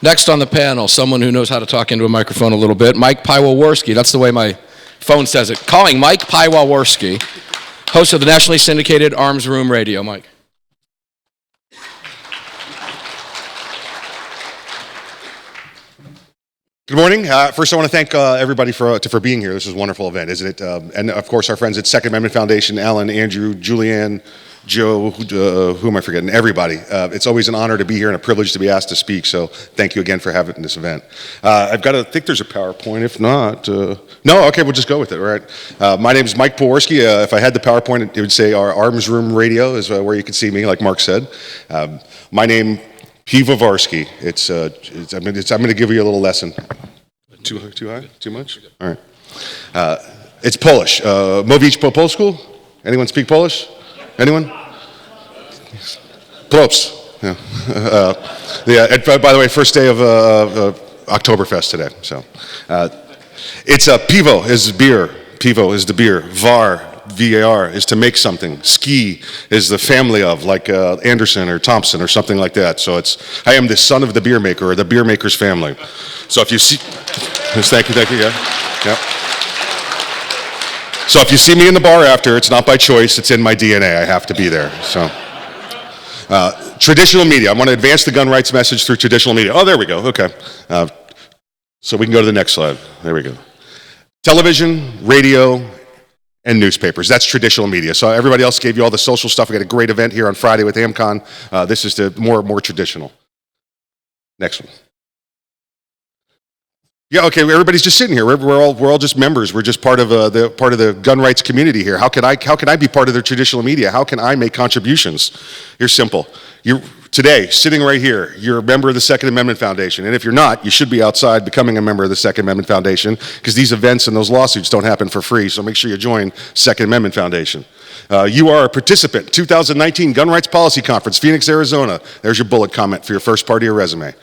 Next on the panel, someone who knows how to talk into a microphone a little bit, Mike Piwowarski. That's the way my phone says it. Calling Mike Piwowarski, host of the nationally syndicated Arms Room Radio. Mike. Good morning. First, I want to thank everybody for being here. This is a wonderful event, isn't it? And of course, our friends at Second Amendment Foundation, Alan, Andrew, Julianne, Joe, who am I forgetting? Everybody. It's always an honor to be here and a privilege to be asked to speak. So thank you again for having this event. I've got to think there's a PowerPoint. If not, no. Okay, we'll just go with it. All right. My name is Mike Piwowarski. If I had the PowerPoint, it would say our Arms Room Radio is where you can see me, like Mark said. My name. Piwowarski. I'm going to give you a little lesson. Too high? Too much? All right. It's Polish. Mówić po polsku? Anyone speak Polish? Anyone? Props. Yeah. By the way, first day of Oktoberfest today. So, it's piwo is beer. Piwo is the beer. VAR is to make something. Ski is the family of, like Anderson or Thompson or something like that. So I am the son of the beer maker or the beer maker's family. So if you see, thank you, yeah. So if you see me in the bar after, it's not by choice, it's in my DNA. I have to be there. So traditional media. I want to advance the gun rights message through traditional media. Oh, there we go. Okay. So we can go to the next slide. There we go. Television, radio, and newspapers. That's traditional media. So everybody else gave you all the social stuff. We got a great event here on Friday with AmCon. This is the more traditional. Next one. Yeah, okay. Everybody's just sitting here. We're all just members. We're just part of the gun rights community here. How can I be part of the traditional media? How can I make contributions? Here's simple. Today, sitting right here, you're a member of the Second Amendment Foundation. And if you're not, you should be outside becoming a member of the Second Amendment Foundation, because these events and those lawsuits don't happen for free. So make sure you join Second Amendment Foundation. You are a participant. 2019 Gun Rights Policy Conference, Phoenix, Arizona. There's your bullet comment for your first part of your resume.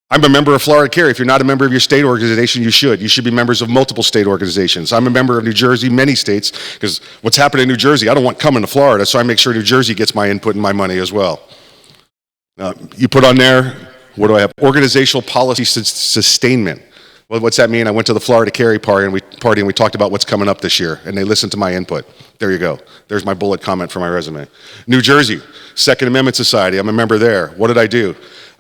I'm a member of Florida Carry. If you're not a member of your state organization, you should. You should be members of multiple state organizations. I'm a member of New Jersey, many states, because what's happening in New Jersey, I don't want coming to Florida, so I make sure New Jersey gets my input and my money as well. You put on there, what do I have? Organizational policy sustainment. Well, what's that mean? I went to the Florida Carry party and we talked about what's coming up this year, and they listened to my input. There you go. There's my bullet comment for my resume. New Jersey, Second Amendment Society. I'm a member there. What did I do?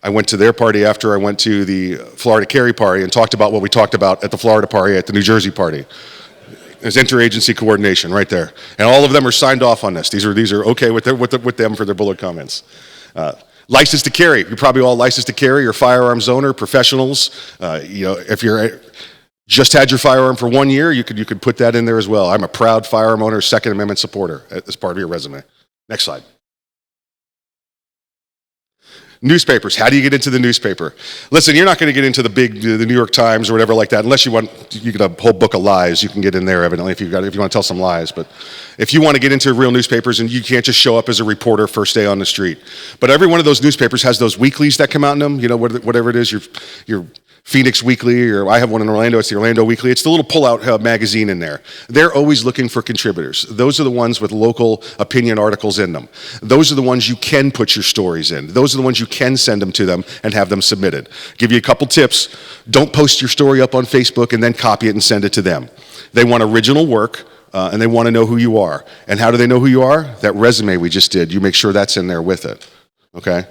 I went to their party after I went to the Florida Carry party and talked about what we talked about at the Florida party at the New Jersey party. There's interagency coordination right there. And all of them are signed off on this. These are okay with them for their bullet comments. License to carry. You're probably all licensed to carry. You're firearms owner, professionals. If you're just had your firearm for 1 year, you could put that in there as well. I'm a proud firearm owner, Second Amendment supporter as part of your resume. Next slide. Newspapers. How do you get into the newspaper? Listen, you're not going to get into the New York Times or whatever like that unless you get a whole book of lies. You can get in there evidently if you want to tell some lies. But if you want to get into real newspapers, and you can't just show up as a reporter first day on the street. But every one of those newspapers has those weeklies that come out in them. You know, whatever it is, your Phoenix Weekly, or I have one in Orlando, it's the Orlando Weekly. It's the little pull-out magazine in there. They're always looking for contributors. Those are the ones with local opinion articles in them. Those are the ones you can put your stories in. Those are the ones you can send them to them and have them submitted. Give you a couple tips. Don't post your story up on Facebook and then copy it and send it to them. They want original work, and they want to know who you are. And how do they know who you are? That resume we just did. You make sure that's in there with it. Okay?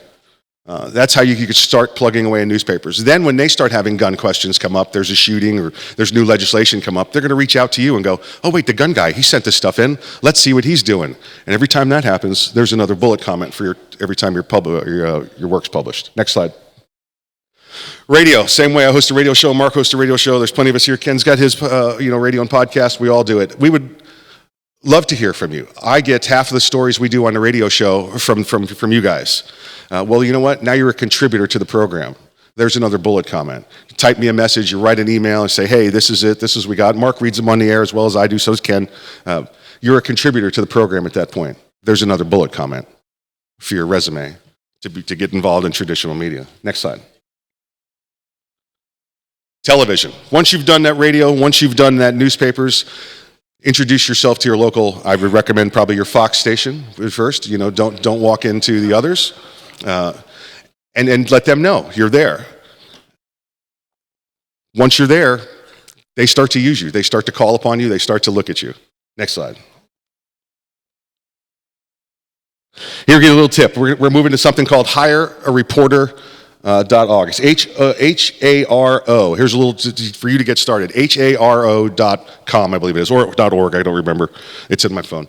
That's how you could start plugging away in newspapers. Then when they start having gun questions come up, there's a shooting or there's new legislation come up, they're going to reach out to you and go, oh wait, the gun guy, he sent this stuff in. Let's see what he's doing. And every time that happens, there's another bullet comment for every time your work's published. Next slide. Radio, same way I host a radio show, Mark hosts a radio show. There's plenty of us here. Ken's got his radio and podcast. We all do it. We would love to hear from you. I get half of the stories we do on the radio show from you guys. Well, you know what? Now you're a contributor to the program. There's another bullet comment. You type me a message, you write an email and say, hey, this is it, this is what we got. Mark reads them on the air as well as I do, so does Ken. You're a contributor to the program at that point. There's another bullet comment for your resume to get involved in traditional media. Next slide. Television. Once you've done that radio, once you've done that newspapers, introduce yourself to your local. I would recommend probably your Fox station first. Don't walk into the others. and let them know you're there. Once you're there, they start to use you. They start to call upon you. They start to look at you. Next slide. Here, get a little tip. We're moving to something called hireareporter.org. It's H-A-R-O. Here's a little for you to get started. HARO.com, I believe it is, or .org, I don't remember. It's in my phone.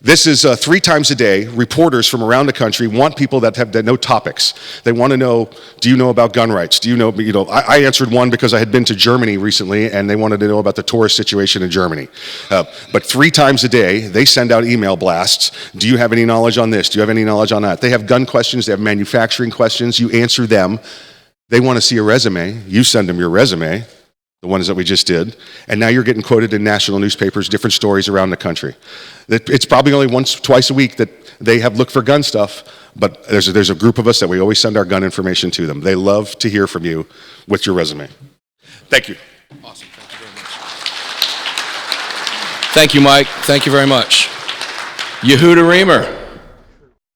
This is 3 times a day. Reporters from around the country want people that know topics. They want to know, do you know about gun rights? Do you know, I answered one because I had been to Germany recently and they wanted to know about the tourist situation in Germany. But 3 times a day, they send out email blasts. Do you have any knowledge on this? Do you have any knowledge on that? They have gun questions. They have manufacturing questions. You answer them. They want to see a resume. You send them your resume, the ones that we just did, and now you're getting quoted in national newspapers, different stories around the country. It's probably only twice a week that they have looked for gun stuff, but there's a group of us that we always send our gun information to them. They love to hear from you with your resume. Thank you. Awesome. Thank you very much. Thank you, Mike. Thank you very much. Yehuda Reamer.